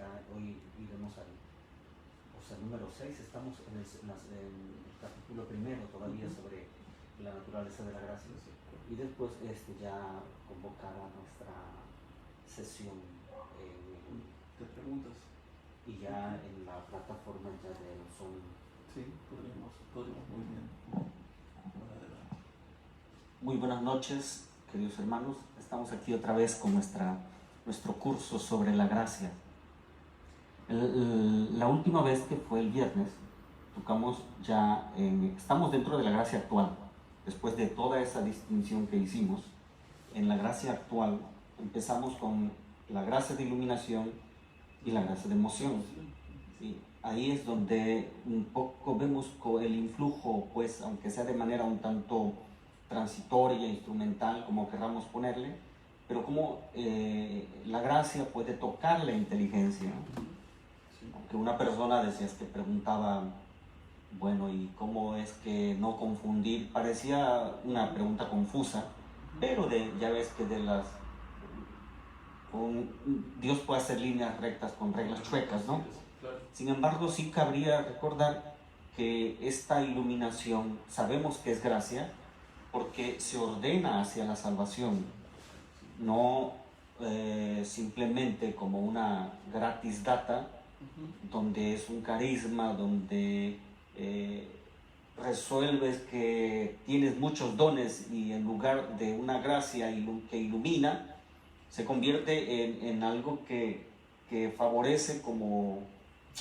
será, hoy iremos al número 6, estamos en el capítulo primero todavía sobre la naturaleza de la gracia, y después ya convocar a nuestra sesión de preguntas y ya en la plataforma ya del Zoom. Sí, podríamos muy bien. Adelante. Muy buenas noches, queridos hermanos. Estamos aquí otra vez con nuestro curso sobre la gracia. La última vez, que fue el viernes, tocamos ya, estamos dentro de la gracia actual. Después de toda esa distinción que hicimos, en la gracia actual empezamos con la gracia de iluminación y la gracia de emoción. ¿Sí? Ahí es donde un poco vemos el influjo, pues, aunque sea de manera un tanto transitoria, instrumental, como querramos ponerle, pero cómo la gracia puede tocar la inteligencia. Aunque una persona, decías, que preguntaba, bueno, ¿y cómo es que no confundir? Parecía una pregunta confusa, pero ya ves que Dios puede hacer líneas rectas con reglas chuecas, ¿no? Sin embargo, sí cabría recordar que esta iluminación sabemos que es gracia porque se ordena hacia la salvación, no simplemente como una gratis data, donde es un carisma, donde resuelves que tienes muchos dones y en lugar de una gracia que ilumina, se convierte en algo que favorece como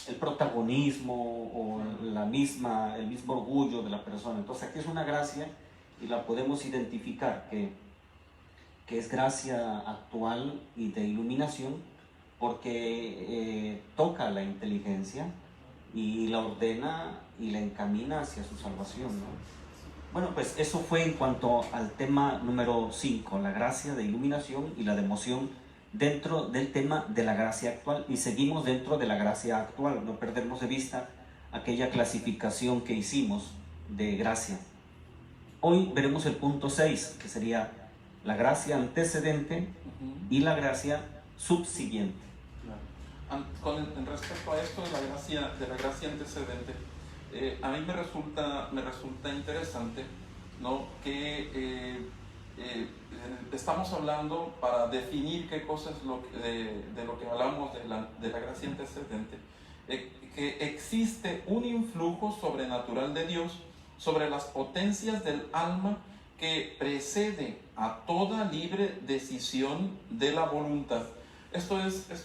el protagonismo o el mismo orgullo de la persona. Entonces aquí es una gracia y la podemos identificar que es gracia actual y de iluminación porque toca la inteligencia y la ordena y la encamina hacia su salvación, ¿no? Bueno, pues eso fue en cuanto al tema número 5, la gracia de iluminación y la de emoción dentro del tema de la gracia actual, y seguimos dentro de la gracia actual, no perdernos de vista aquella clasificación que hicimos de gracia. Hoy veremos el punto 6, que sería la gracia antecedente y la gracia subsiguiente. En respecto a esto de la gracia antecedente, a mí me resulta interesante, ¿no? Que estamos hablando, para definir qué cosa es de lo que hablamos de la gracia antecedente, que existe un influjo sobrenatural de Dios sobre las potencias del alma que precede a toda libre decisión de la voluntad. Esto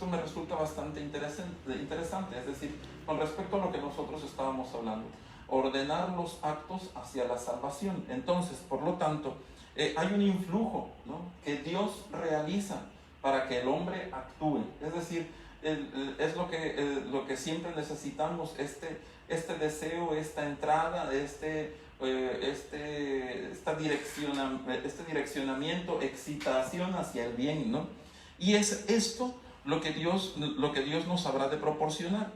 me resulta bastante interesante, es decir, con respecto a lo que nosotros estábamos hablando, ordenar los actos hacia la salvación. Entonces, por lo tanto, hay un influjo, ¿no?, que Dios realiza para que el hombre actúe. Es decir, es lo que siempre necesitamos, este deseo, esta entrada, este direccionamiento, excitación hacia el bien, ¿no? Y es esto lo que Dios nos habrá de proporcionar.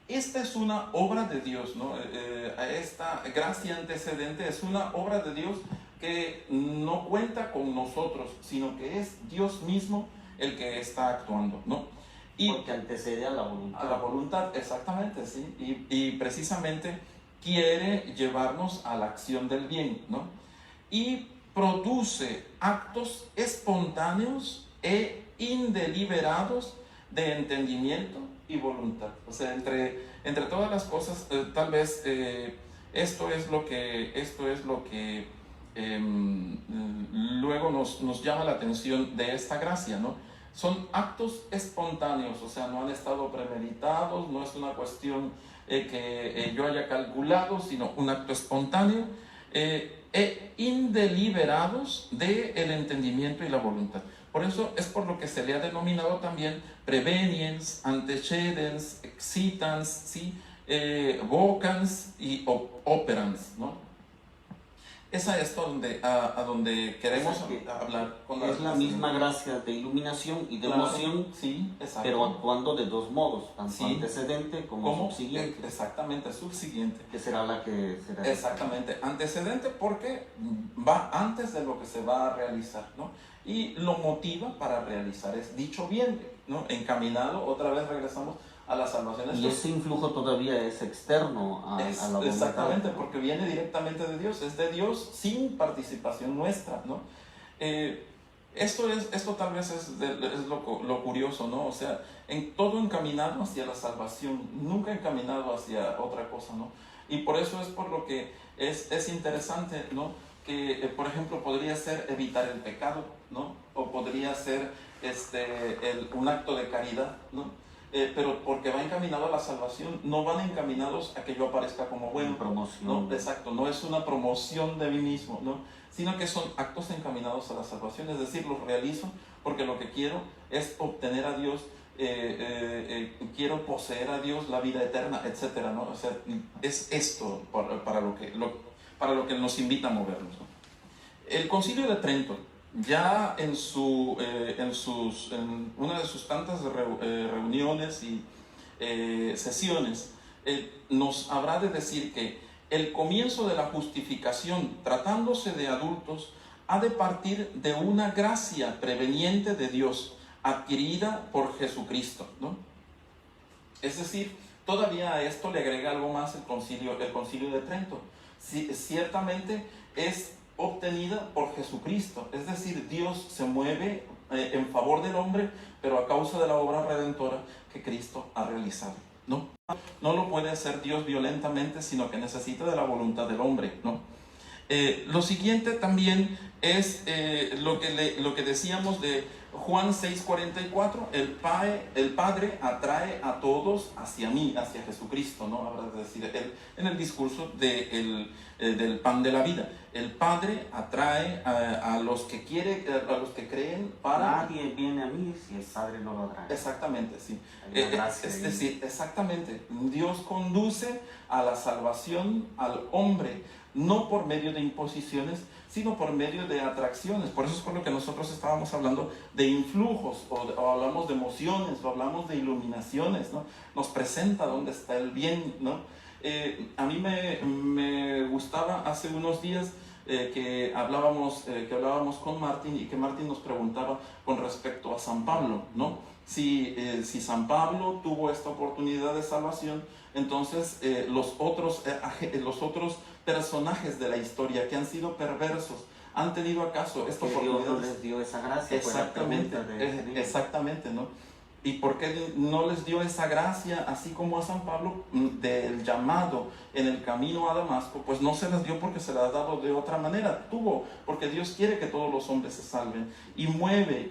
Esta es una obra de Dios, ¿no? Esta gracia antecedente es una obra de Dios que no cuenta con nosotros, sino que es Dios mismo el que está actuando, ¿no? Porque antecede a la voluntad. A la voluntad, exactamente, sí. Y precisamente quiere llevarnos a la acción del bien, ¿no? Y produce actos espontáneos e indeliberados de entendimiento y voluntad. O sea, entre todas las cosas, tal vez esto es lo que luego nos llama la atención de esta gracia, ¿no? Son actos espontáneos, o sea, no han estado premeditados, no es una cuestión que yo haya calculado, sino un acto espontáneo e indeliberados del entendimiento y la voluntad. Por eso es por lo que se le ha denominado también preveniens, antecedens, excitans, ¿sí? Vocans y operans, ¿no? Es a esto a donde queremos hablar. Es la misma gracia de iluminación y de emoción, sí, pero actuando de dos modos, tanto antecedente como subsiguiente. Exactamente, subsiguiente. Que será la que será. Exactamente, antecedente porque va antes de lo que se va a realizar, ¿no? Y lo motiva para realizar es dicho bien. ¿no? Encaminado, otra vez regresamos a la salvación. Y ese influjo todavía es externo a la voluntad. Exactamente, porque viene directamente de Dios, es de Dios sin participación nuestra, ¿no? Esto tal vez es lo curioso, ¿no? O sea, en todo encaminado hacia la salvación, nunca encaminado hacia otra cosa, ¿no? Y por eso es por lo que es interesante, ¿no? Que, por ejemplo, podría ser evitar el pecado, ¿no? O podría ser un acto de caridad, ¿no? Pero porque va encaminado a la salvación, no van encaminados a que yo aparezca como bueno. Promoción. No, exacto, no es una promoción de mí mismo, ¿no? Sino que son actos encaminados a la salvación, es decir, los realizo porque lo que quiero es obtener a Dios, quiero poseer a Dios, la vida eterna, etcétera, ¿no? O sea, es esto para lo que nos invita a movernos, ¿no? El Concilio de Trento, ya en una de sus tantas reuniones y sesiones, nos habrá de decir que el comienzo de la justificación, tratándose de adultos, ha de partir de una gracia preveniente de Dios, adquirida por Jesucristo, ¿no? Es decir, todavía a esto le agrega algo más el concilio de Trento. Ciertamente es obtenida por Jesucristo, es decir, Dios se mueve en favor del hombre, pero a causa de la obra redentora que Cristo ha realizado, ¿no? No lo puede hacer Dios violentamente, sino que necesita de la voluntad del hombre, ¿no? Lo siguiente también es lo que decíamos de Juan 6:44, el Padre atrae a todos hacia mí, hacia Jesucristo, ¿no? Habrá de decir él en el discurso del pan de la vida. El Padre atrae a los que creen para... Nadie viene a mí si el Padre no lo atrae. Exactamente, sí. Es decir, exactamente, Dios conduce a la salvación al hombre, no por medio de imposiciones, sino por medio de atracciones. Por eso es por lo que nosotros estábamos hablando de influjos, o hablamos de emociones, o hablamos de iluminaciones, ¿no? Nos presenta dónde está el bien, ¿no? A mí me gustaba hace unos días que hablábamos con Martín, y que Martín nos preguntaba con respecto a San Pablo, ¿no? Si San Pablo tuvo esta oportunidad de salvación, entonces los otros personajes de la historia que han sido perversos, ¿han tenido acaso esta oportunidad? Dios no les dio esa gracia. Exactamente, ¿no? ¿Y por qué no les dio esa gracia, así como a San Pablo, del llamado en el camino a Damasco? Pues no se les dio porque se les ha dado de otra manera. Porque Dios quiere que todos los hombres se salven, y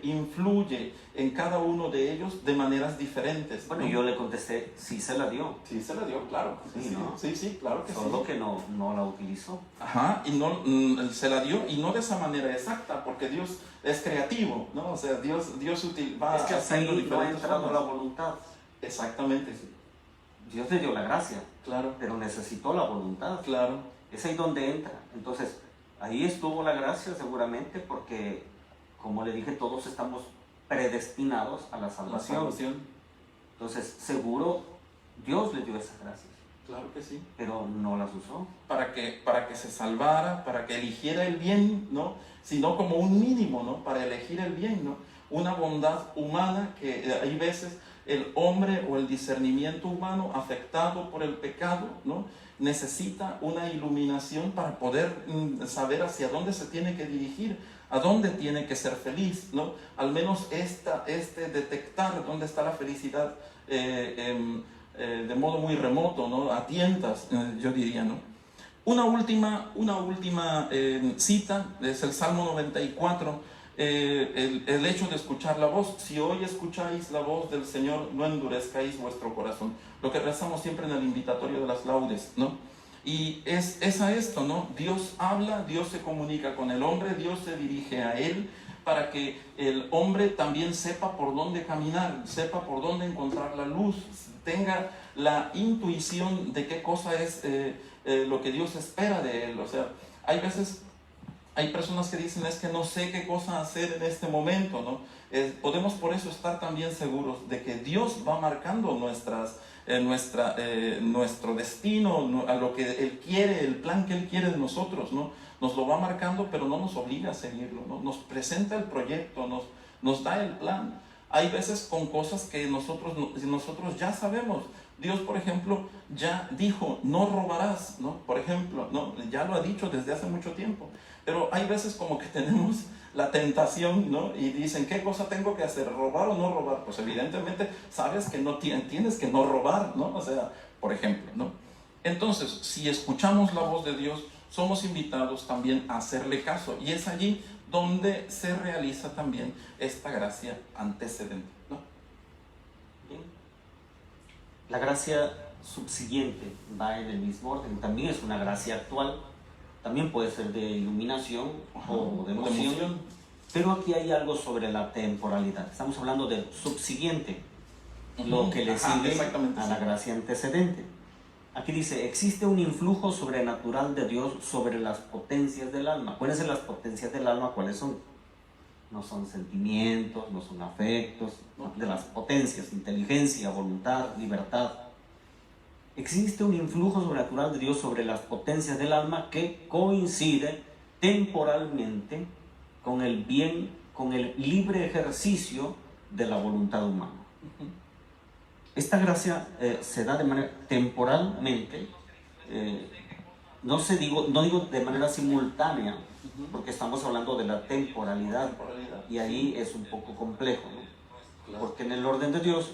influye en cada uno de ellos de maneras diferentes, ¿no? Bueno, yo le contesté, sí se la dio. Sí se la dio, claro. Sí, ¿no? Sí, claro que sí. Solo que no la utilizó. Ajá, y no se la dio, y no de esa manera exacta, porque Dios es creativo, ¿no? O sea, Dios va es que haciendo ahí no ha diferentes entrado formas. la voluntad. Exactamente. Dios le dio la gracia, Claro, pero necesitó la voluntad. claro. Es ahí donde entra. Entonces, ahí estuvo la gracia seguramente, porque, como le dije, todos estamos predestinados a la La salvación. salvación, Entonces, seguro Dios le dio esas gracias, claro que sí. pero no las usó. Para que se salvara, para que eligiera el bien, ¿no? Sino como un mínimo, ¿no? Para elegir el bien, ¿no? Una bondad humana que hay veces el hombre, o el discernimiento humano afectado por el pecado, ¿no? Necesita una iluminación para poder saber hacia dónde se tiene que dirigir, a dónde tiene que ser feliz, ¿no? Al menos detectar dónde está la felicidad de modo muy remoto, ¿no? A tientas, yo diría, ¿no? Una última cita es el Salmo 94, el hecho de escuchar la voz. Si hoy escucháis la voz del Señor, no endurezcáis vuestro corazón. Lo que rezamos siempre en el invitatorio de las laudes, ¿no? Y es a esto, ¿no? Dios habla, Dios se comunica con el hombre, Dios se dirige a él, para que el hombre también sepa por dónde caminar, sepa por dónde encontrar la luz, tenga la intuición de qué cosa es lo que Dios espera de él. O sea, hay personas que dicen, es que no sé qué cosa hacer en este momento, ¿no? Podemos por eso estar también seguros de que Dios va marcando nuestro destino, a lo que Él quiere, el plan que Él quiere de nosotros, ¿no? Nos lo va marcando, pero no nos obliga a seguirlo, ¿no? Nos presenta el proyecto, nos da el plan. Hay veces con cosas que nosotros ya sabemos. Dios, por ejemplo, ya dijo, no robarás, ¿no? Por ejemplo, ¿no? Ya lo ha dicho desde hace mucho tiempo. Pero hay veces como que tenemos la tentación, ¿no? Y dicen, ¿qué cosa tengo que hacer? ¿Robar o no robar? Pues evidentemente sabes que no tienes que no robar, ¿no? O sea, por ejemplo, ¿no? Entonces, si escuchamos la voz de Dios, somos invitados también a hacerle caso. Y es allí donde se realiza también esta gracia antecedente, ¿no? La gracia subsiguiente va en el mismo orden, también es una gracia actual, también puede ser de iluminación o de emoción, pero aquí hay algo sobre la temporalidad. Estamos hablando del subsiguiente, lo que le sigue a la gracia antecedente. Aquí dice, existe un influjo sobrenatural de Dios sobre las potencias del alma. ¿Cuáles son las potencias del alma? ¿Cuáles son? No son sentimientos, no son afectos, de las potencias, inteligencia, voluntad, libertad. Existe un influjo sobrenatural de Dios sobre las potencias del alma que coincide temporalmente con el bien, con el libre ejercicio de la voluntad humana. Esta gracia se da de manera temporalmente, no digo de manera simultánea, porque estamos hablando de la temporalidad, y ahí es un poco complejo, ¿no? Porque en el orden de Dios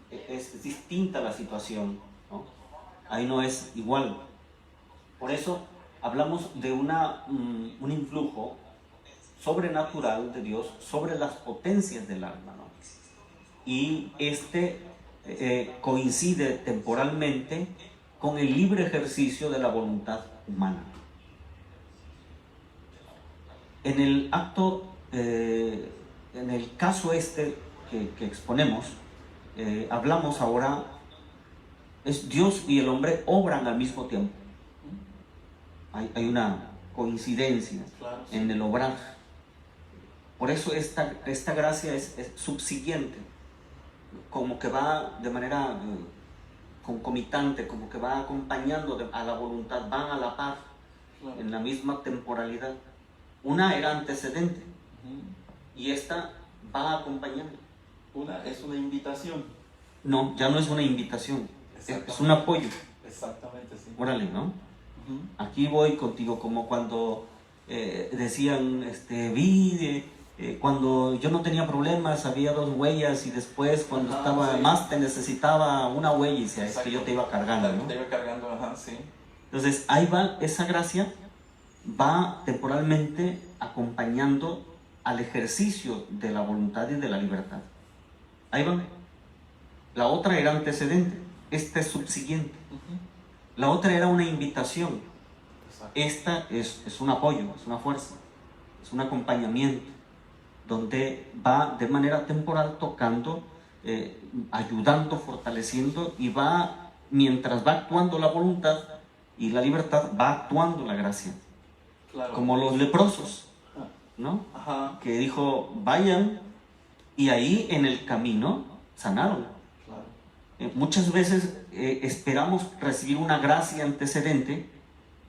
es distinta la situación, ¿no? Ahí no es igual. Por eso hablamos de un influjo sobrenatural de Dios sobre las potencias del alma, ¿no? Y coincide temporalmente con el libre ejercicio de la voluntad humana. En el acto, en el caso que exponemos, hablamos ahora, es Dios y el hombre obran al mismo tiempo. Hay una coincidencia en el obrar. Por eso esta gracia es subsiguiente, como que va de manera concomitante, como que va acompañando a la voluntad, van a la par, en la misma temporalidad. Una era antecedente y esta va acompañando. Una es una invitación. No, ya no es una invitación, es un apoyo. Exactamente, sí. Órale, ¿no? Aquí voy contigo, como cuando decían, cuando yo no tenía problemas, había 2 huellas, y después cuando más te necesitaba una huella, y decía, es que yo te iba cargando, ¿no? Te iba cargando, sí. Entonces, ahí va, esa gracia va temporalmente acompañando al ejercicio de la voluntad y de la libertad. Ahí va. La otra era antecedente, esta es subsiguiente. La otra era una invitación. Esta es un apoyo, es una fuerza, es un acompañamiento, donde va de manera temporal tocando, ayudando, fortaleciendo, y va, mientras va actuando la voluntad y la libertad, va actuando la gracia. Claro. Como los leprosos, ¿no? Que dijo, vayan, y ahí en el camino sanaron. Claro. Muchas veces esperamos recibir una gracia antecedente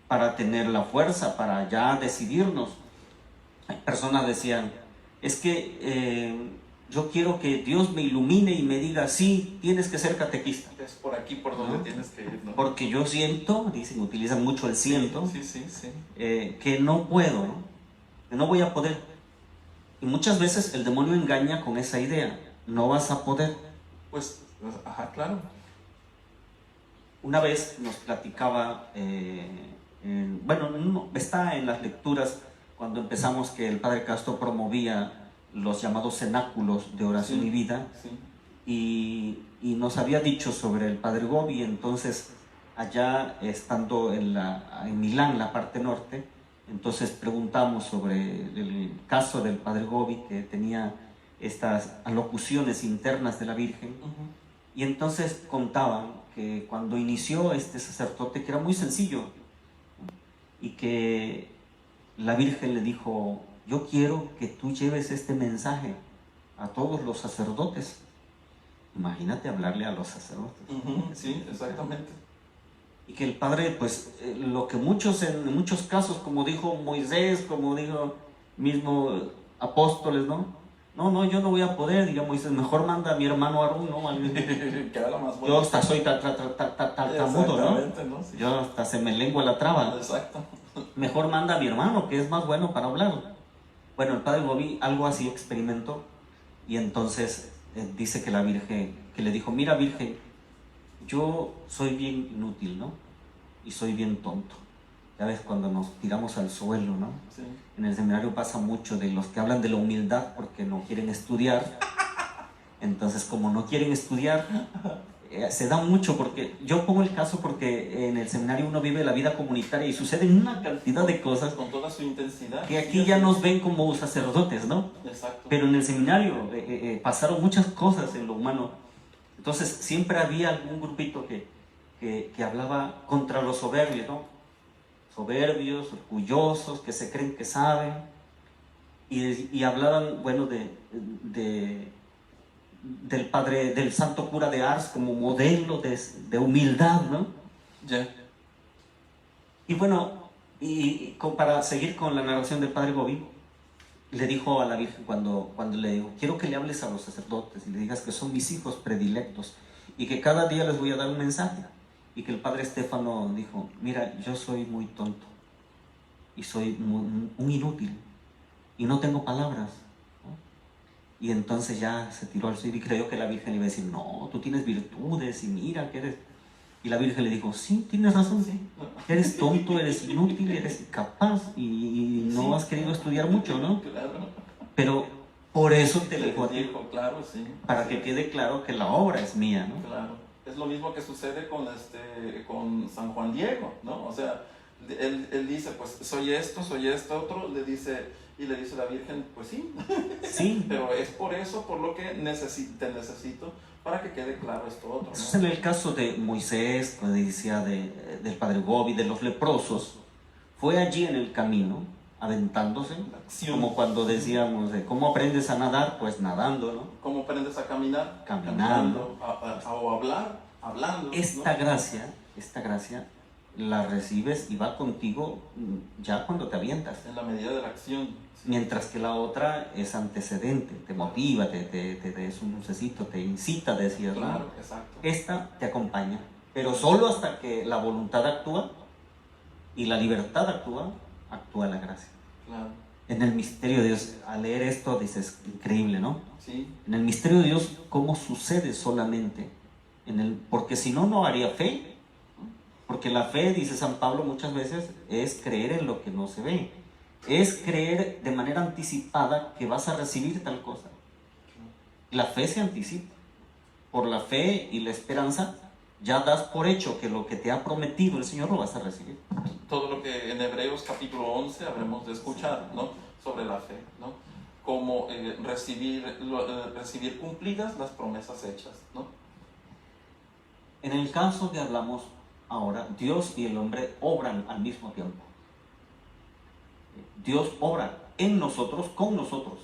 para tener la fuerza, para ya decidirnos. Hay personas decían, es que yo quiero que Dios me ilumine y me diga, sí, tienes que ser catequista. Es por aquí por donde tienes que ir, ¿no? Porque yo siento, dicen, utilizan mucho el siento, sí. Que no puedo, ¿no? Que no voy a poder. Y muchas veces el demonio engaña con esa idea, no vas a poder. Pues, claro. Una vez nos platicaba, está en las lecturas, cuando empezamos, que el Padre Castro promovía los llamados cenáculos de oración y vida, y nos había dicho sobre el Padre Gobi. Entonces, allá estando en Milán, la parte norte, entonces preguntamos sobre el caso del Padre Gobi, que tenía estas alocuciones internas de la Virgen, y entonces contaban que cuando inició este sacerdote, que era muy sencillo, y que la Virgen le dijo, yo quiero que tú lleves este mensaje a todos los sacerdotes. Imagínate hablarle a los sacerdotes. Sí, exactamente. Y que el Padre, pues, lo que en muchos casos, como dijo Moisés, como dijo mismo apóstoles, ¿no? No, yo no voy a poder, digamos, dices, mejor manda a mi hermano Aarón, ¿no? Que habla más Yo hasta soy tartamudo, ¿no? Exactamente, ¿no? Sí. Yo hasta se me lengua la traba. Exacto. Mejor manda a mi hermano, que es más bueno para hablar. Bueno, el padre Bobby algo así experimentó, y entonces dice que la Virgen, que le dijo, mira Virgen, yo soy bien inútil, ¿no? Y soy bien tonto. Ya ves, cuando nos tiramos al suelo, ¿no? Sí. En el seminario pasa mucho de los que hablan de la humildad porque no quieren estudiar. Entonces, como no quieren estudiar, se da mucho, porque yo pongo el caso porque en el seminario uno vive la vida comunitaria y suceden una cantidad de cosas Con toda su intensidad. que aquí ya nos ven como sacerdotes, ¿no? Exacto. Pero en el seminario pasaron muchas cosas en lo humano. Entonces siempre había algún grupito que hablaba contra los soberbios, ¿no? Soberbios, orgullosos, que se creen que saben, y hablaban, bueno, del padre, del santo cura de Ars como modelo de humildad, ¿no? Ya. Y bueno, para seguir con la narración del padre Bobby, le dijo a la Virgen cuando le dijo, quiero que le hables a los sacerdotes y le digas que son mis hijos predilectos y que cada día les voy a dar un mensaje. Y que el padre Estéfano dijo, mira, yo soy muy tonto y soy un inútil y no tengo palabras, ¿no? Y entonces ya se tiró al suelo y creyó que la Virgen le iba a decir, no, tú tienes virtudes y mira que eres... Y la Virgen le dijo, sí, tienes razón, sí. Eres tonto, eres inútil, eres incapaz y no Sí. has querido estudiar mucho, ¿no? Claro. Pero por eso te dijo a ti, Claro, sí. para que quede claro que la obra es mía, ¿no? Claro. Es lo mismo que sucede con San Juan Diego, ¿no? O sea, él dice, pues soy esto otro, le dice la Virgen, pues sí. Sí. Pero es por eso, por lo que te necesito, para que quede claro esto otro, ¿no? Eso es en el caso de Moisés, como decía del padre Bobby, de los leprosos. Fue allí en el camino, aventándose, como cuando decíamos, ¿cómo aprendes a nadar? Pues nadando, ¿no? ¿Cómo aprendes a caminar? Caminando. O hablar, hablando. Esta gracia la recibes y va contigo ya cuando te avientas. En la medida de la acción. Sí. Mientras que la otra es antecedente, te motiva, te es un lucecito, te incita, decías, ¿no? Claro, exacto. Esta te acompaña, pero solo hasta que la voluntad actúa y la libertad actúa la gracia. Claro. En el misterio de Dios, al leer esto dices, increíble, ¿no? Sí. En el misterio de Dios, ¿cómo sucede solamente? Porque si no, no haría fe. Porque la fe, dice San Pablo muchas veces, es creer en lo que no se ve. Es creer de manera anticipada que vas a recibir tal cosa. La fe se anticipa. Por la fe y la esperanza, ya das por hecho que lo que te ha prometido el Señor lo vas a recibir. Todo lo que en Hebreos capítulo 11 habremos de escuchar, ¿no? Sobre la fe, ¿no? Cómo recibir cumplidas las promesas hechas, ¿no? En el caso que hablamos ahora, Dios y el hombre obran al mismo tiempo. Dios obra en nosotros, con nosotros.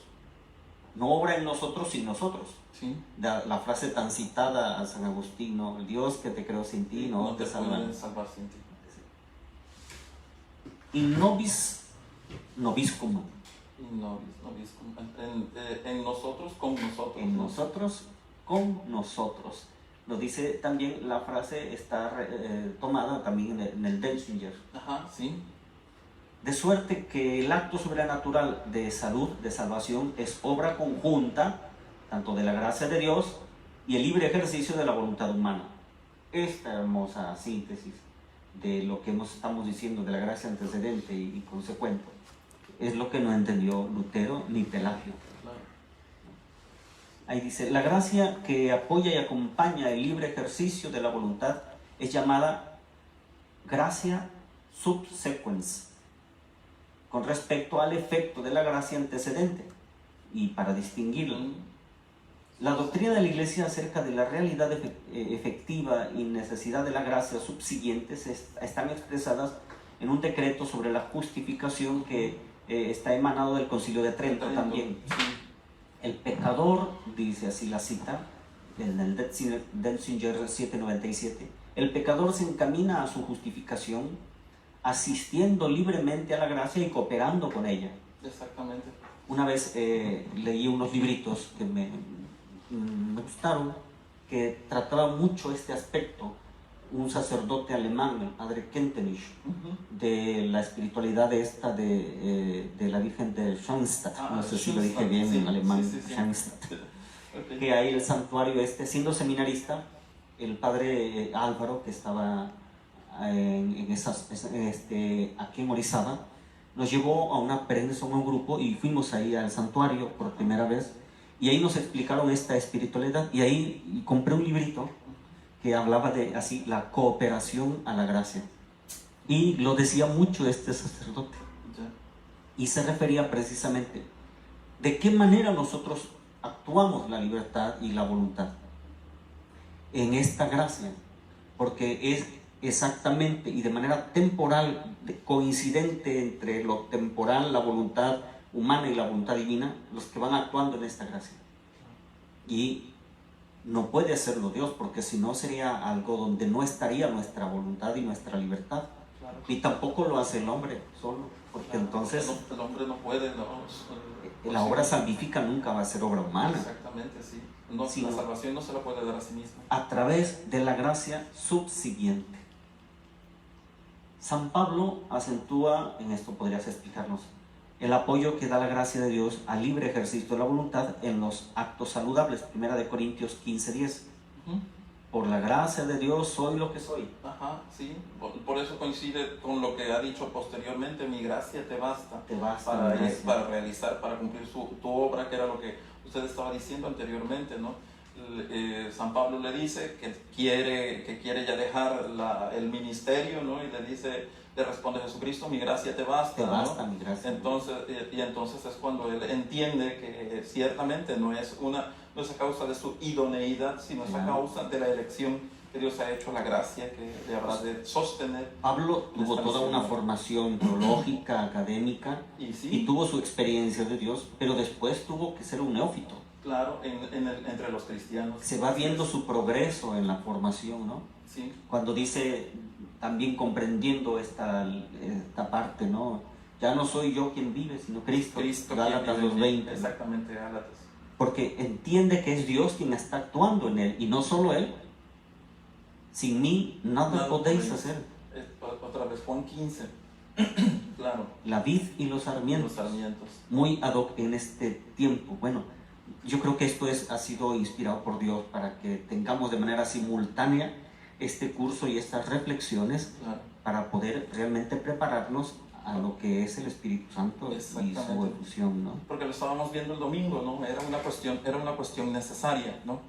No obra en nosotros sin nosotros. Sí. La frase tan citada a San Agustín, ¿no? El Dios que te creó sin ti no te salva. Salvar sin ti. In nobis nobiscum. In nobis cum. En nosotros, con nosotros. En nosotros, con nosotros. Lo dice también, la frase está tomada también en el Denzinger. Ajá, sí. De suerte que el acto sobrenatural de salud, de salvación, es obra conjunta, tanto de la gracia de Dios y el libre ejercicio de la voluntad humana. Esta hermosa síntesis de lo que estamos diciendo de la gracia antecedente y consecuente es lo que no entendió Lutero ni Pelagio. Claro. Ahí dice, la gracia que apoya y acompaña el libre ejercicio de la voluntad es llamada gracia subsequens, con respecto al efecto de la gracia antecedente. Y para distinguirlo, la doctrina de la Iglesia acerca de la realidad efectiva y necesidad de la gracia subsiguientes están expresadas en un decreto sobre la justificación que está emanado del Concilio de Trento también. Sí. El pecador, dice así la cita, en el Denzinger 797, el pecador se encamina a su justificación asistiendo libremente a la gracia y cooperando con ella. Exactamente. Una vez leí unos libritos que me gustaron, que trataban mucho este aspecto. Un sacerdote alemán, el padre Kentenich, de la espiritualidad de la Virgen de Schoenstatt, no sé si lo dije bien en alemán, Schoenstatt, Okay. que ahí el santuario siendo seminarista, el padre Álvaro, que estaba aquí en Orizaba, nos llevó a una prensa, a un grupo, y fuimos ahí al santuario por primera vez, y ahí nos explicaron esta espiritualidad, y ahí compré un librito que hablaba de así la cooperación a la gracia, y lo decía mucho este sacerdote, y se refería precisamente de qué manera nosotros actuamos la libertad y la voluntad en esta gracia, porque es exactamente y de manera temporal, coincidente entre lo temporal, la voluntad humana y la voluntad divina, los que van actuando en esta gracia. Y no puede hacerlo Dios, porque si no sería algo donde no estaría nuestra voluntad y nuestra libertad. Claro. Y tampoco lo hace el hombre solo, porque claro, entonces el hombre no puede, la obra salvífica nunca va a ser obra humana. Exactamente, sí. No, sino la salvación no se la puede dar a sí mismo. A través de la gracia subsiguiente. San Pablo acentúa, en esto podrías explicarnos, el apoyo que da la gracia de Dios al libre ejercicio de la voluntad en los actos saludables. 1 Corintios 15:10. Por la gracia de Dios soy lo que soy. Ajá, sí. Por eso coincide con lo que ha dicho posteriormente: mi gracia te basta, para realizar, para cumplir tu obra, que era lo que usted estaba diciendo anteriormente, ¿no? San Pablo le dice que quiere ya dejar el ministerio, ¿no? Y le responde Jesucristo: mi gracia te basta. Te basta, ¿no? mi gracia. Entonces es cuando él entiende que ciertamente no es a causa de su idoneidad, sino es a causa de la elección que Dios ha hecho, la gracia que le habrá de sostener. Pablo tuvo toda una formación teológica, académica, y tuvo su experiencia de Dios, pero después tuvo que ser un neófito. Claro, entre los cristianos. Se va viendo su progreso en la formación, ¿no? Sí. Cuando dice, también comprendiendo esta parte, ¿no? Ya no soy yo quien vive, sino Cristo. Gálatas 2:20. Exactamente, Gálatas. Porque entiende que es Dios quien está actuando en él, y no solo él. Sin mí nada podéis hacer. Otra vez, Juan 15. Claro. La vid y los sarmientos. Muy ad hoc en este tiempo. Bueno, yo creo que esto ha sido inspirado por Dios para que tengamos de manera simultánea este curso y estas reflexiones, claro, para poder realmente prepararnos a lo que es el Espíritu Santo y su efusión, ¿no? Porque lo estábamos viendo el domingo, ¿no? Era una cuestión necesaria, ¿no?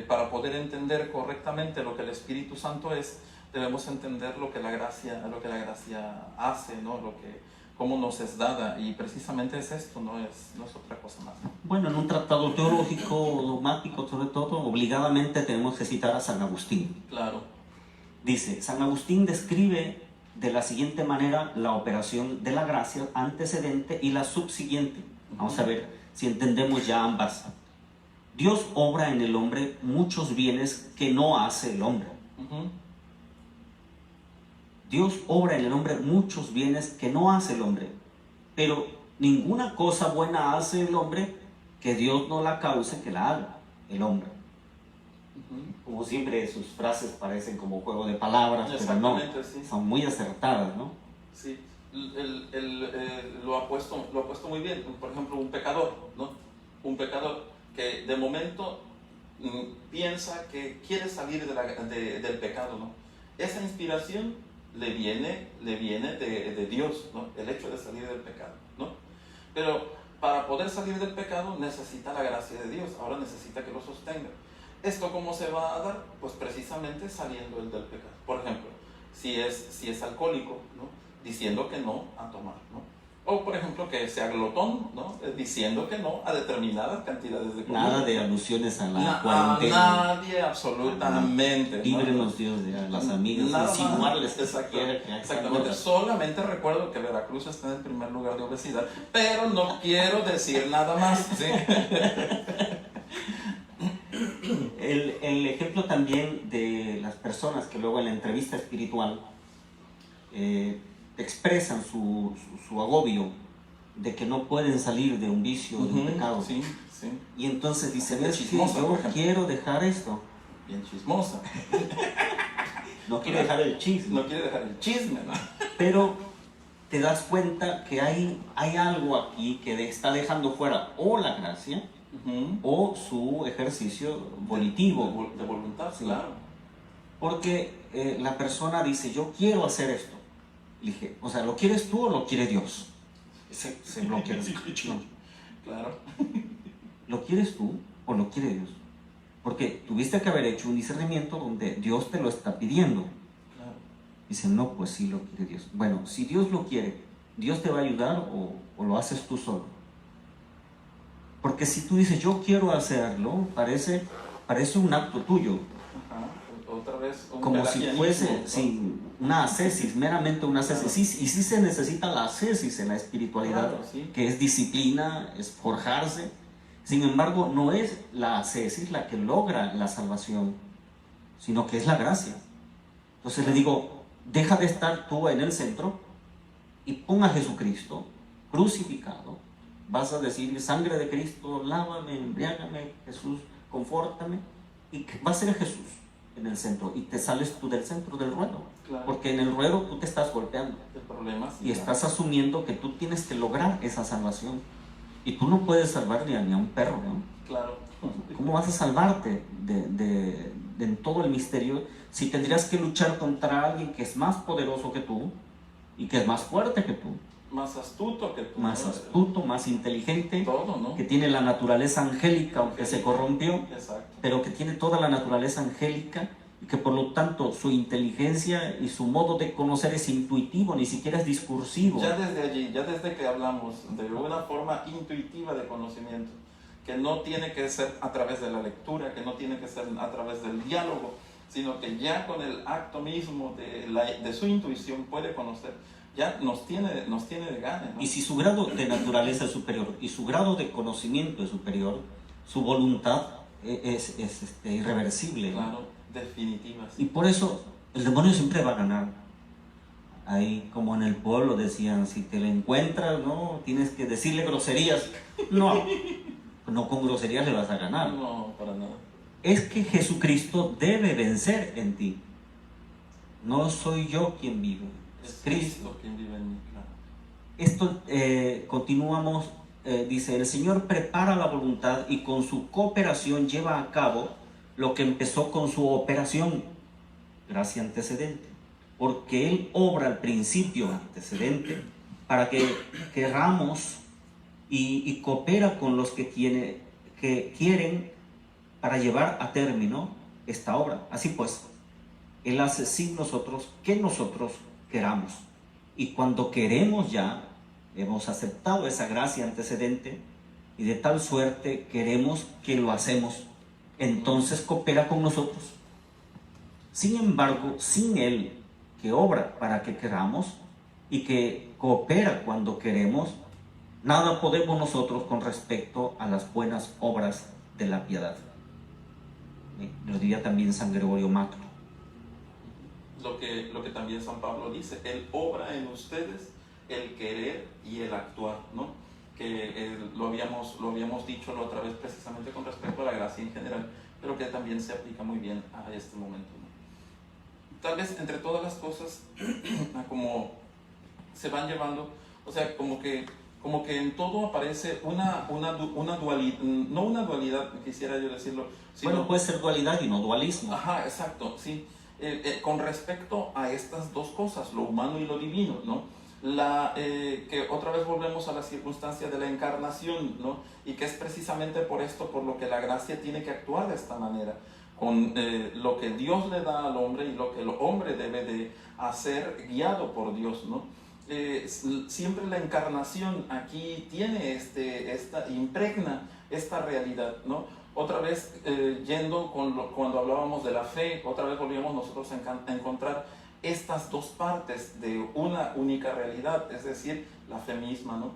Para poder entender correctamente lo que el Espíritu Santo es, debemos entender lo que la gracia hace, ¿no? Cómo nos es dada, y precisamente es esto, no es otra cosa más. Bueno, en un tratado teológico, dogmático, sobre todo, obligadamente tenemos que citar a San Agustín. Claro. Dice, San Agustín describe de la siguiente manera la operación de la gracia antecedente y la subsiguiente. Vamos a ver si entendemos ya ambas. Dios obra en el hombre muchos bienes que no hace el hombre. Dios obra en el hombre muchos bienes que no hace el hombre, pero ninguna cosa buena hace el hombre que Dios no la cause que la haga el hombre. Como siempre, sus frases parecen como juego de palabras, pero no, sí, son muy acertadas, ¿no? Sí, lo ha puesto muy bien. Por ejemplo, un pecador, ¿no? Un pecador que de momento piensa que quiere salir del pecado, ¿no? Esa inspiración le viene de Dios, ¿no? El hecho de salir del pecado, ¿no? Pero para poder salir del pecado necesita la gracia de Dios, ahora necesita que lo sostenga. ¿Esto cómo se va a dar? Pues precisamente saliendo del pecado. Por ejemplo, si es alcohólico, ¿no? Diciendo que no a tomar, ¿no? O por ejemplo que sea glotón, ¿no? Diciendo que no a determinadas cantidades de comida. Nada de alusiones a la cuarentena. Nadie, absolutamente. Líbrenos Dios de las amigas, insinuarles que exactamente. Solamente recuerdo que Veracruz está en el primer lugar de obesidad, pero no quiero decir nada más, ¿sí? El ejemplo también de las personas que luego en la entrevista espiritual expresan su agobio de que no pueden salir de un vicio, de un pecado. Sí, sí. Y entonces dicen, Bien es que chismosa, por yo ejemplo. quiero dejar esto. Bien chismosa. No quiero dejar el chisme. No quiere dejar el chisme, ¿no? Pero te das cuenta que hay algo aquí que está dejando fuera o la gracia o su ejercicio volitivo. De voluntad, Sí. claro. Porque la persona dice, yo quiero hacer esto. Le dije, o sea, ¿lo quieres tú o lo quiere Dios? Se bloquea. No. Claro. ¿Lo quieres tú o lo quiere Dios? Porque tuviste que haber hecho un discernimiento donde Dios te lo está pidiendo. Claro. Dice, no, pues sí lo quiere Dios. Bueno, si Dios lo quiere, ¿Dios te va a ayudar o lo haces tú solo? Porque si tú dices, yo quiero hacerlo, parece un acto tuyo. Ajá. Otra vez un Como si fuese ¿no? una ascesis, meramente una ascesis. Claro. Sí, y sí se necesita la ascesis en la espiritualidad, Claro, sí. que es disciplina, es forjarse. Sin embargo, no es la ascesis la que logra la salvación, sino que es la gracia. Entonces le digo, deja de estar tú en el centro y pon a Jesucristo crucificado. Vas a decir, sangre de Cristo, lávame, embriágame, Jesús, confórtame. Y va a ser Jesús en el centro. Y te sales tú del centro del ruedo. Claro. Porque en el ruedo tú te estás golpeando. El problema, sí, Y claro. estás asumiendo que tú tienes que lograr esa salvación. Y tú no puedes salvar ni a un perro, ¿no? Claro. ¿Cómo vas a salvarte en todo el misterio si tendrías que luchar contra alguien que es más poderoso que tú y que es más fuerte que tú? Más astuto que tú. Más ¿no? astuto, más inteligente, Todo, ¿no? que tiene la naturaleza angélica, aunque se corrompió, Exacto. pero que tiene toda la naturaleza angélica y que por lo tanto su inteligencia y su modo de conocer es intuitivo, ni siquiera es discursivo. Ya desde allí, ya desde que hablamos de una forma intuitiva de conocimiento, que no tiene que ser a través de la lectura, que no tiene que ser a través del diálogo, sino que ya con el acto mismo de su intuición puede conocer, ya nos tiene de gana, ¿no? Y si su grado de naturaleza es superior y su grado de conocimiento es superior, su voluntad es irreversible. Claro, definitiva. Sí. Y por eso el demonio siempre va a ganar. Ahí como en el pueblo decían, si te lo encuentras, no, tienes que decirle groserías. No, no con groserías le vas a ganar. No, para nada. Es que Jesucristo debe vencer en ti. No soy yo quien vive, es Cristo quien vive en mí, claro. Esto continuamos, dice, el Señor prepara la voluntad y con su cooperación lleva a cabo lo que empezó con su operación, gracia antecedente, porque Él obra al principio antecedente para que querramos y coopera con los que quieren para llevar a término esta obra. Así pues, Él hace sin nosotros que nosotros queramos. Y cuando queremos ya, hemos aceptado esa gracia antecedente y de tal suerte queremos que lo hacemos, entonces coopera con nosotros. Sin embargo, sin Él que obra para que queramos y que coopera cuando queremos, nada podemos nosotros con respecto a las buenas obras de la piedad. Lo diría también San Gregorio Magno. Lo que también San Pablo dice, Él obra en ustedes el querer y el actuar, ¿no? Que lo habíamos dicho la otra vez precisamente con respecto a la gracia en general, pero que también se aplica muy bien a este momento, ¿no? Tal vez entre todas las cosas, como se van llevando, o sea, como que en todo aparece una dualidad, no una dualidad, quisiera yo decirlo, sino, bueno, puede ser dualidad y no dualismo. Ajá, exacto, sí. Con respecto a estas dos cosas, lo humano y lo divino, ¿no? Que otra vez volvemos a la circunstancia de la encarnación, ¿no? Y que es precisamente por esto por lo que la gracia tiene que actuar de esta manera, con lo que Dios le da al hombre y lo que el hombre debe de hacer guiado por Dios, ¿no? Siempre la encarnación aquí tiene impregna esta realidad, ¿no? Otra vez, yendo cuando hablábamos de la fe, otra vez volvíamos nosotros a encontrar estas dos partes de una única realidad, es decir, la fe misma, ¿no?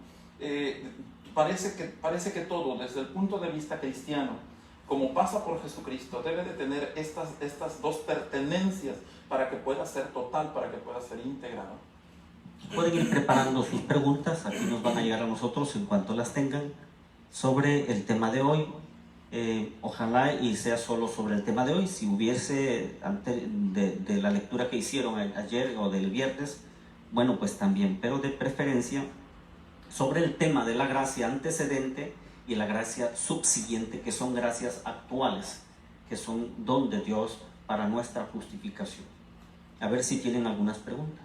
Parece que todo, desde el punto de vista cristiano, como pasa por Jesucristo, debe de tener estas dos pertenencias para que pueda ser total, para que pueda ser íntegra, ¿no? Pueden ir preparando sus preguntas, aquí nos van a llegar a nosotros en cuanto las tengan, sobre el tema de hoy. Ojalá y sea solo sobre el tema de hoy. Si hubiese de la lectura que hicieron ayer o del viernes, bueno, pues también, pero de preferencia sobre el tema de la gracia antecedente y la gracia subsiguiente, que son gracias actuales, que son don de Dios para nuestra justificación. A ver si tienen algunas preguntas.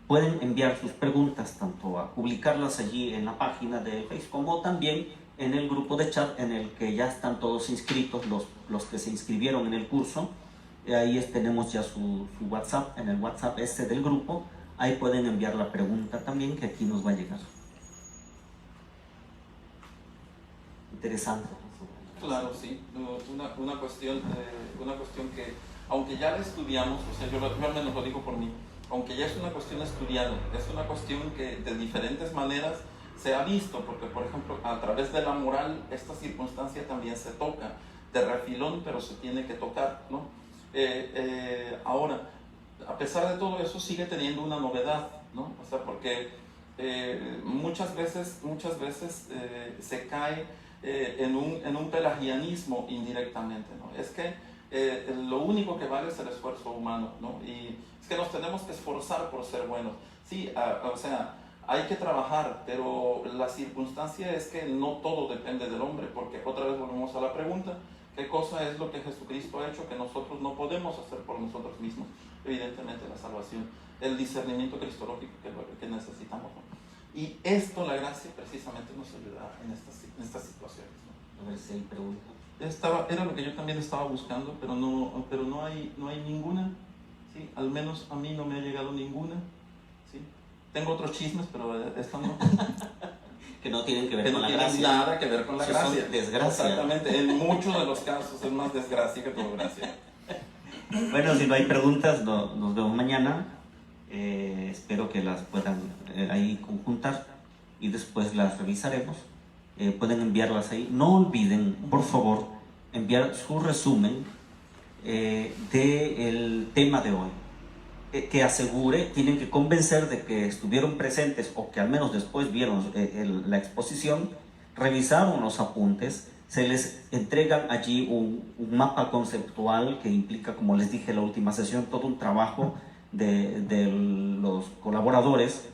Pueden enviar sus preguntas tanto a publicarlas allí en la página de Facebook, como también en el grupo de chat en el que ya están todos inscritos, los que se inscribieron en el curso. Ahí tenemos ya su WhatsApp, en el WhatsApp del grupo. Ahí pueden enviar la pregunta también, que aquí nos va a llegar. Interesante. Claro, sí. Una cuestión que, aunque ya la estudiamos, o sea, yo al menos lo digo por mí, aunque ya es una cuestión estudiada, es una cuestión que de diferentes maneras se ha visto, porque por ejemplo a través de la moral esta circunstancia también se toca de refilón, pero se tiene que tocar, ¿no? Ahora, a pesar de todo eso, sigue teniendo una novedad, ¿no? O sea, porque muchas veces se cae en un pelagianismo indirectamente, ¿no? Es que lo único que vale es el esfuerzo humano, ¿no? Y es que nos tenemos que esforzar por ser buenos. Sí, o sea, hay que trabajar, pero la circunstancia es que no todo depende del hombre, porque otra vez volvemos a la pregunta, ¿qué cosa es lo que Jesucristo ha hecho que nosotros no podemos hacer por nosotros mismos? Evidentemente la salvación, el discernimiento cristológico que necesitamos, ¿no? Y esto, la gracia, precisamente nos ayuda en estas situaciones, ¿no? A ver si hay preguntas. Era lo que yo también estaba buscando, pero no hay ninguna, ¿sí? Al menos a mí no me ha llegado ninguna, ¿sí? Tengo otros chismes, pero esto no. Que no tienen que ver que con no la tienen gracia. nada que ver con la gracia. Son desgracia. Exactamente, en muchos de los casos es más desgracia que todo gracia. Bueno, si no hay preguntas, nos vemos mañana. Espero que las puedan ahí conjuntar y después las revisaremos. Pueden enviarlas ahí. No olviden, por favor, enviar su resumen del tema de hoy. Que asegure, tienen que convencer de que estuvieron presentes o que al menos después vieron la exposición, revisaron los apuntes, se les entregan allí un mapa conceptual que implica, como les dije en la última sesión, todo un trabajo de los colaboradores,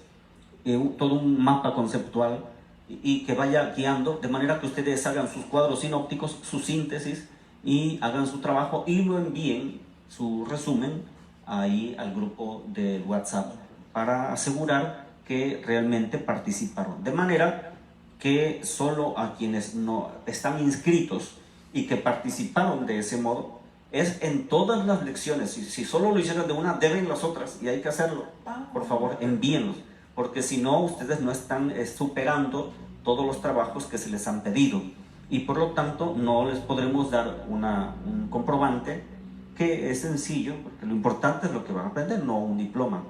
todo un mapa conceptual y que vaya guiando, de manera que ustedes hagan sus cuadros sinópticos, su síntesis y hagan su trabajo y lo envíen, su resumen, ahí al grupo de WhatsApp para asegurar que realmente participaron. De manera que solo a quienes no están inscritos y que participaron de ese modo, es en todas las lecciones. Si solo lo hicieron de una, deben las otras y hay que hacerlo. Por favor, envíenlos, porque si no, ustedes no están superando todos los trabajos que se les han pedido y por lo tanto no les podremos dar un comprobante, que es sencillo, porque lo importante es lo que van a aprender, no un diploma,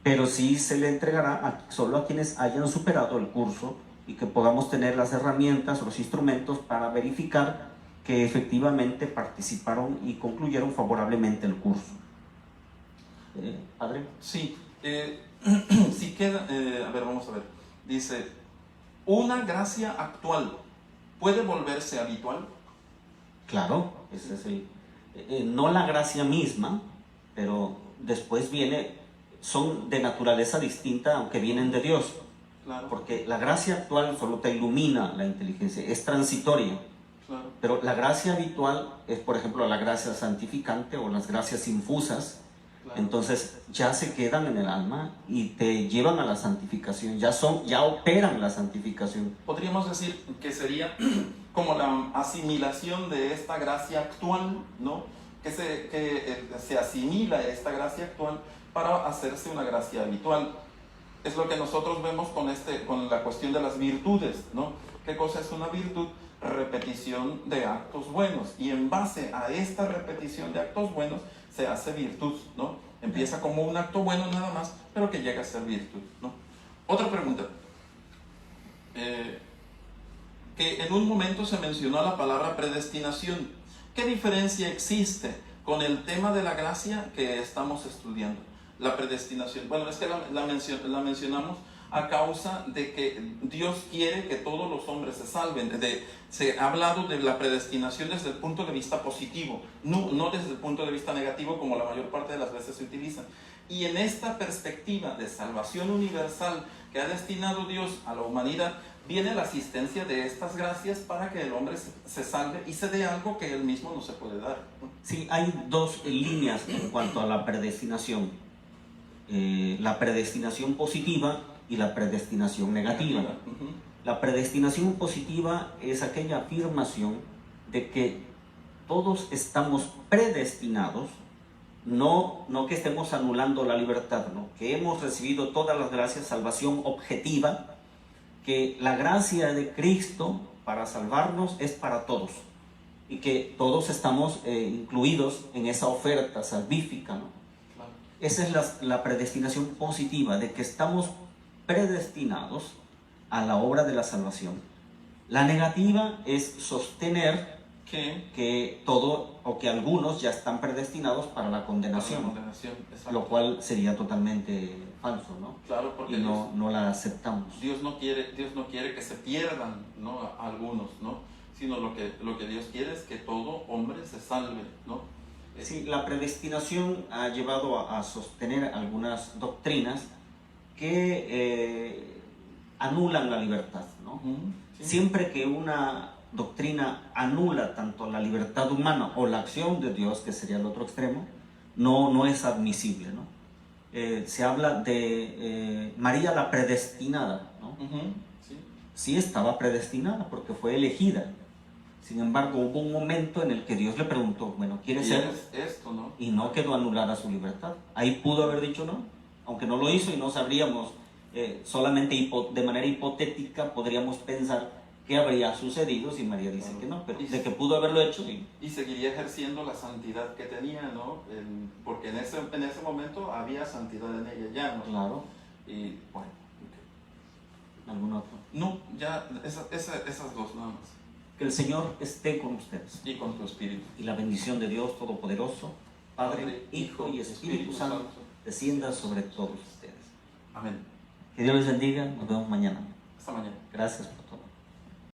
pero sí se le entregará solo a quienes hayan superado el curso y que podamos tener las herramientas, los instrumentos para verificar que efectivamente participaron y concluyeron favorablemente el curso. ¿Padre? Sí, sí queda, a ver, vamos a ver, dice, ¿una gracia actual puede volverse habitual? Claro, ese es no la gracia misma, pero después son de naturaleza distinta, aunque vienen de Dios. Claro. Porque la gracia actual solo te ilumina la inteligencia, es transitoria. Claro. Pero la gracia habitual es, por ejemplo, la gracia santificante o las gracias infusas. Claro. Entonces ya se quedan en el alma y te llevan a la santificación, ya operan la santificación. Podríamos decir que sería como la asimilación de esta gracia actual, ¿no? Que se asimila esta gracia actual para hacerse una gracia habitual. Es lo que nosotros vemos con la cuestión de las virtudes, ¿no? ¿Qué cosa es una virtud? Repetición de actos buenos, y en base a esta repetición de actos buenos se hace virtud, ¿no? Empieza como un acto bueno nada más, pero que llega a ser virtud, ¿no? Otra pregunta. Que en un momento se mencionó la palabra predestinación. ¿Qué diferencia existe con el tema de la gracia que estamos estudiando? La predestinación, bueno, es que la mencionamos a causa de que Dios quiere que todos los hombres se salven. Se ha hablado de la predestinación desde el punto de vista positivo, no desde el punto de vista negativo como la mayor parte de las veces se utiliza. Y en esta perspectiva de salvación universal que ha destinado Dios a la humanidad, viene la asistencia de estas gracias para que el hombre se salve y se dé algo que él mismo no se puede dar. Sí, hay dos líneas en cuanto a la predestinación. La predestinación positiva y la predestinación negativa. La predestinación positiva es aquella afirmación de que todos estamos predestinados, no que estemos anulando la libertad, ¿no? Que hemos recibido todas las gracias, salvación objetiva, que la gracia de Cristo para salvarnos es para todos y que todos estamos incluidos en esa oferta salvífica, ¿no? Esa es la predestinación positiva, de que estamos predestinados a la obra de la salvación. La negativa es sostener que todo o que algunos ya están predestinados para la condenación, lo cual sería totalmente falso, ¿no? Claro, porque y no la aceptamos. Dios no quiere que se pierdan, ¿no?, algunos, ¿no? Sino lo que Dios quiere es que todo hombre se salve, ¿no? Sí, la predestinación ha llevado a sostener algunas doctrinas que anulan la libertad, ¿no? Sí. Siempre que una doctrina anula tanto la libertad humana o la acción de Dios, que sería el otro extremo, no es admisible, ¿no? Se habla de María la predestinada, ¿no? Sí. Sí estaba predestinada porque fue elegida. Sin embargo, hubo un momento en el que Dios le preguntó, bueno, ¿quieres ser? Esto, ¿no? Y no quedó anulada su libertad. Ahí pudo haber dicho no, aunque no lo hizo y no sabríamos, solamente de manera hipotética podríamos pensar qué habría sucedido si María dice que no, pero de que pudo haberlo hecho. Y seguiría ejerciendo la santidad que tenía, ¿no? Porque en ese momento había santidad en ella ya, ¿no? Claro. Y bueno. ¿Algún otro? No, ya esas dos nada más. Que el Señor esté con ustedes. Y con tu espíritu. Y la bendición de Dios Todopoderoso, Padre, Hijo y Espíritu Santo, descienda sobre todos ustedes. Amén. Que Dios les bendiga. Nos vemos mañana. Hasta mañana. Gracias.